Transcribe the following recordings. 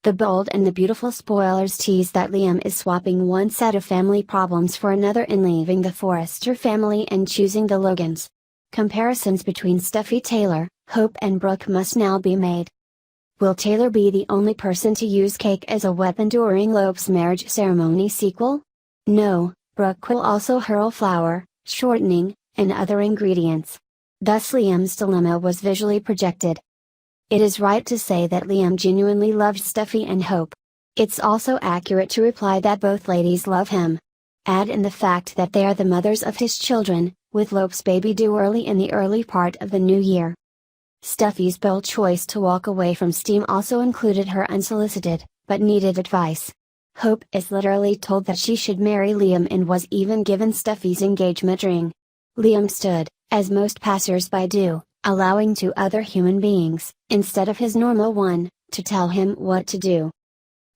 The bold and the beautiful spoilers tease that Liam is swapping one set of family problems for another in leaving the Forrester family and choosing the Logans. Comparisons between Steffy Taylor, Hope and Brooke must now be made. Will Taylor be the only person to use cake as a weapon during Lope's marriage ceremony sequel? No, Brooke will also hurl flour, shortening, and other ingredients. Thus Liam's dilemma was visually projected. It is right to say that Liam genuinely loved Steffy and Hope. It's also accurate to reply that both ladies love him. Add in the fact that they are the mothers of his children, with Lope's baby due in the early part of the new year. Steffy's bold choice to walk away from STEAM also included her unsolicited, but needed advice. Hope is literally told that she should marry Liam and was even given Steffy's engagement ring. Liam stood, as most passers-by do, allowing two other human beings, instead of his normal one, to tell him what to do.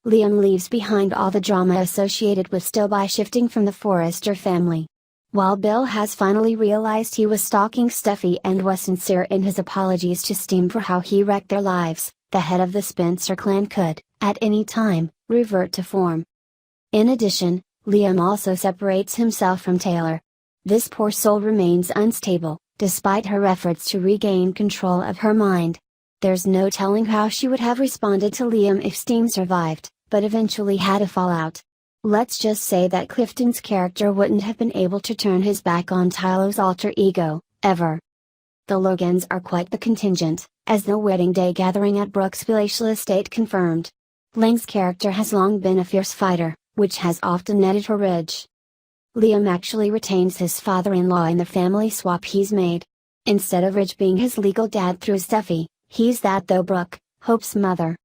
Liam leaves behind all the drama associated with Still by shifting from the Forrester family. While Bill has finally realized he was stalking Steffy and was sincere in his apologies to STEAM for how he wrecked their lives, the head of the Spencer clan could, at any time, revert to form. In addition, Liam also separates himself from Taylor. This poor soul remains unstable, despite her efforts to regain control of her mind. There's no telling how she would have responded to Liam if STEAM survived, but eventually had a fallout. Let's just say that Clifton's character wouldn't have been able to turn his back on Tyler's alter ego, ever. The Logans are quite the contingent, as the wedding day gathering at Brooke's palatial estate confirmed. Lang's character has long been a fierce fighter, which has often netted her Ridge. Liam actually retains his father-in-law in the family swap he's made. Instead of Ridge being his legal dad through Steffy, he's that though Brooke, Hope's mother.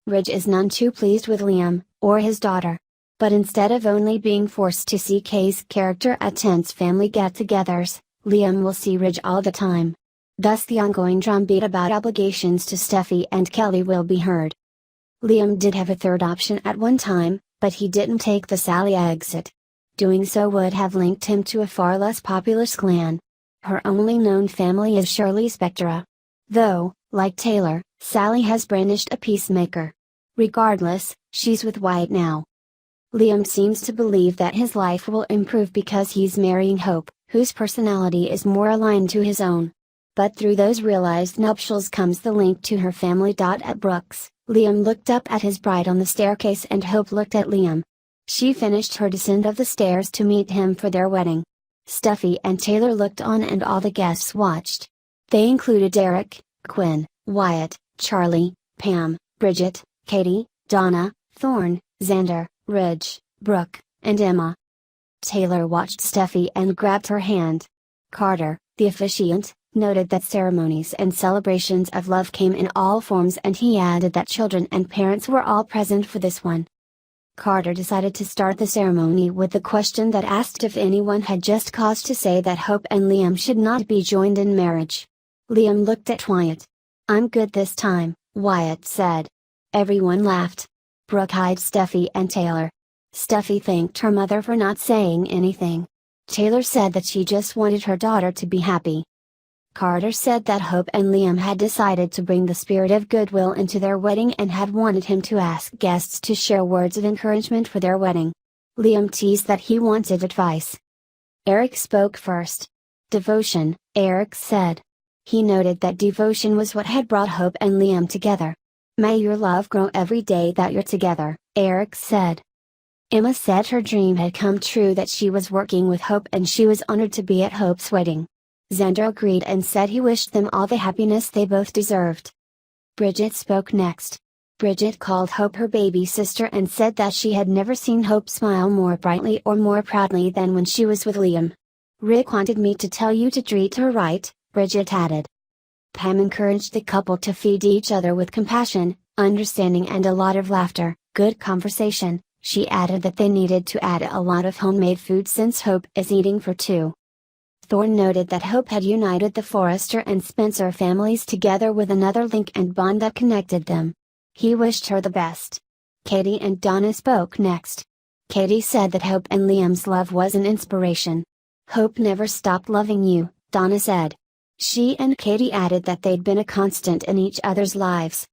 Ridge is none too pleased with Liam, or his daughter. But instead of only being forced to see Kay's character at tense family get-togethers, Liam will see Ridge all the time. Thus the ongoing drumbeat about obligations to Steffy and Kelly will be heard. Liam did have a third option at one time, but he didn't take the Sally exit. Doing so would have linked him to a far less populous clan. Her only known family is Shirley Spectora. Though, like Taylor, Sally has brandished a peacemaker. Regardless, she's with Wyatt now. Liam seems to believe that his life will improve because he's marrying Hope, whose personality is more aligned to his own. But through those realized nuptials comes the link to her family. At Brooks, Liam looked up at his bride on the staircase and Hope looked at Liam. She finished her descent of the stairs to meet him for their wedding. Steffy and Taylor looked on and all the guests watched. They included Derek, Quinn, Wyatt, Charlie, Pam, Bridget, Katie, Donna, Thorne, Xander, Ridge, Brooke, and Emma. Taylor watched Steffy and grabbed her hand. Carter, the officiant, noted that ceremonies and celebrations of love came in all forms and he added that children and parents were all present for this one. Carter decided to start the ceremony with the question that asked if anyone had just cause to say that Hope and Liam should not be joined in marriage. Liam looked at Wyatt. "I'm good this time," Wyatt said. Everyone laughed. Brooke eyed Steffy and Taylor. Steffy thanked her mother for not saying anything. Taylor said that she just wanted her daughter to be happy. Carter said that Hope and Liam had decided to bring the spirit of goodwill into their wedding and had wanted him to ask guests to share words of encouragement for their wedding. Liam teased that he wanted advice. Eric spoke first. "Devotion," Eric said. He noted that devotion was what had brought Hope and Liam together. "May your love grow every day that you're together," Eric said. Emma said her dream had come true, that she was working with Hope and she was honored to be at Hope's wedding. Xander agreed and said he wished them all the happiness they both deserved. Bridget spoke next. Bridget called Hope her baby sister and said that she had never seen Hope smile more brightly or more proudly than when she was with Liam. "Rick wanted me to tell you to treat her right," Bridget added. Pam encouraged the couple to feed each other with compassion, understanding and a lot of laughter, good conversation. She added that they needed to add a lot of homemade food since Hope is eating for two. Thorne noted that Hope had united the Forrester and Spencer families together with another link and bond that connected them. He wished her the best. Katie and Donna spoke next. Katie said that Hope and Liam's love was an inspiration. "Hope never stopped loving you," Donna said. She and Katie added that they'd been a constant in each other's lives.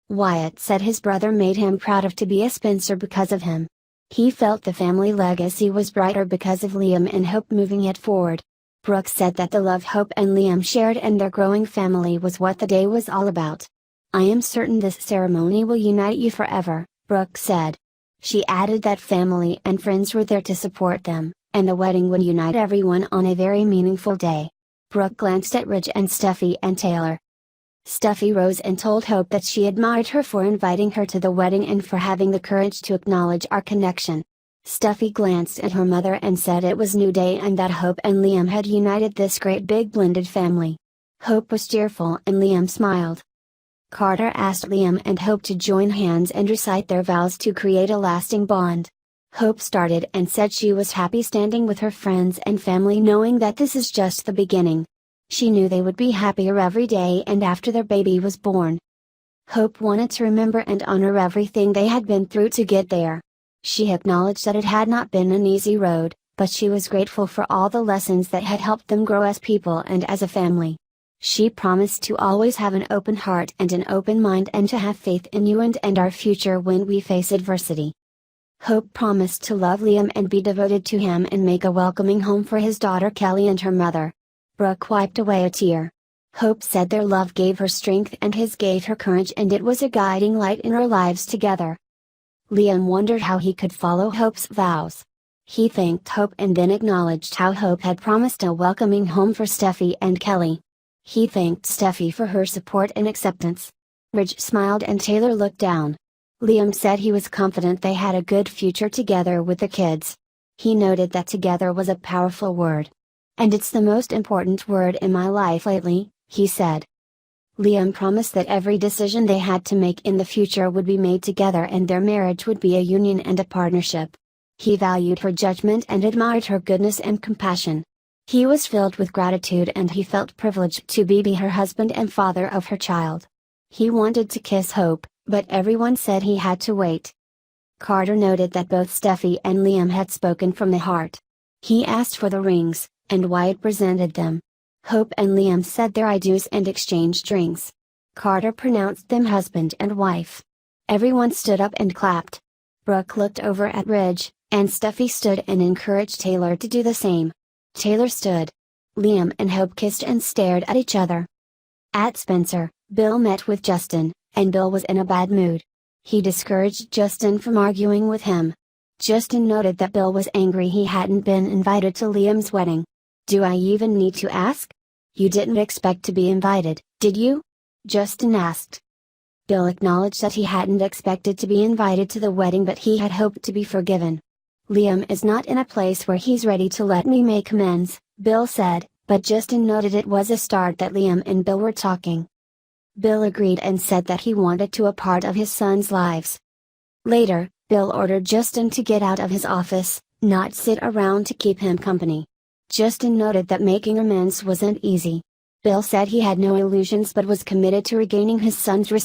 Wyatt said his brother made him proud of to be a Spencer because of him. He felt the family legacy was brighter because of Liam and Hope moving it forward. Brooke said that the love Hope and Liam shared and their growing family was what the day was all about. "I am certain this ceremony will unite you forever," Brooke said. She added that family and friends were there to support them, and the wedding would unite everyone on a very meaningful day. Brooke glanced at Ridge and Steffi and Taylor. Steffi rose and told Hope that she admired her for inviting her to the wedding and for having the courage to acknowledge our connection. Steffi glanced at her mother and said it was new day and that Hope and Liam had united this great big blended family. Hope was cheerful and Liam smiled. Carter asked Liam and Hope to join hands and recite their vows to create a lasting bond. Hope started and said she was happy standing with her friends and family knowing that this is just the beginning. She knew they would be happier every day and after their baby was born. Hope wanted to remember and honor everything they had been through to get there. She acknowledged that it had not been an easy road, but she was grateful for all the lessons that had helped them grow as people and as a family. She promised to always have an open heart and an open mind and to have faith in you and our future when we face adversity. Hope promised to love Liam and be devoted to him and make a welcoming home for his daughter Kelly and her mother. Brooke wiped away a tear. Hope said their love gave her strength and his gave her courage and it was a guiding light in our lives together. Liam wondered how he could follow Hope's vows. He thanked Hope and then acknowledged how Hope had promised a welcoming home for Steffi and Kelly. He thanked Steffi for her support and acceptance. Ridge smiled and Taylor looked down. Liam said he was confident they had a good future together with the kids. He noted that together was a powerful word. "And it's the most important word in my life lately," he said. Liam promised that every decision they had to make in the future would be made together and their marriage would be a union and a partnership. He valued her judgment and admired her goodness and compassion. He was filled with gratitude and he felt privileged to be her husband and father of her child. He wanted to kiss Hope, but everyone said he had to wait. Carter noted that both Steffi and Liam had spoken from the heart. He asked for the rings, and Wyatt presented them. Hope and Liam said their I do's and exchanged rings. Carter pronounced them husband and wife. Everyone stood up and clapped. Brooke looked over at Ridge, and Steffi stood and encouraged Taylor to do the same. Taylor stood. Liam and Hope kissed and stared at each other. At Spencer, Bill met with Justin, and Bill was in a bad mood. He discouraged Justin from arguing with him. Justin noted that Bill was angry he hadn't been invited to Liam's wedding. "Do I even need to ask? You didn't expect to be invited, did you?" Justin asked. Bill acknowledged that he hadn't expected to be invited to the wedding but he had hoped to be forgiven. "Liam is not in a place where he's ready to let me make amends," Bill said, but Justin noted it was a start that Liam and Bill were talking. Bill agreed and said that he wanted to be a part of his son's lives. Later, Bill ordered Justin to get out of his office, not sit around to keep him company. Justin noted that making amends wasn't easy. Bill said he had no illusions but was committed to regaining his son's respect.